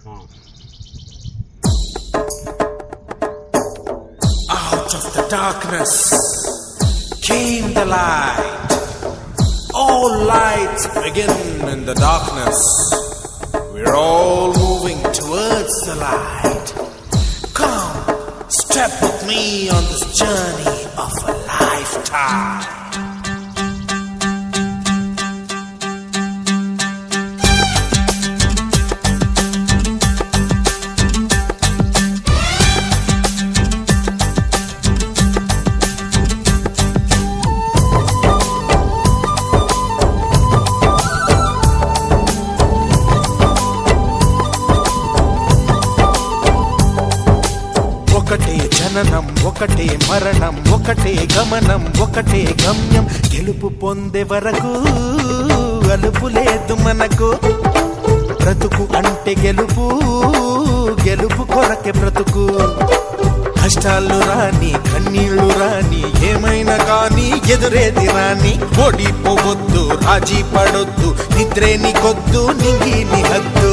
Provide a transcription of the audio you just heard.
Out of the darkness came the light. All lights begin in the darkness. We're all moving towards the light. Come, step with me on this journey of a lifetime. ఒకటే జననం ఒకటే మరణం ఒకటే గమనం ఒకటే గమ్యం గెలుపు పొందే వరకు అలుపు లేదు మనకు బ్రతుకు అంటే గెలుపు గెలుపు కొరకే బ్రతుకు కష్టాలు రాని కన్నీళ్లు రాని ఏమైనా కానీ ఎదురేది రాని ఓడిపోవద్దు రాజీ పడొద్దు నిద్రే నీకొద్దు నింగి నీ హద్దు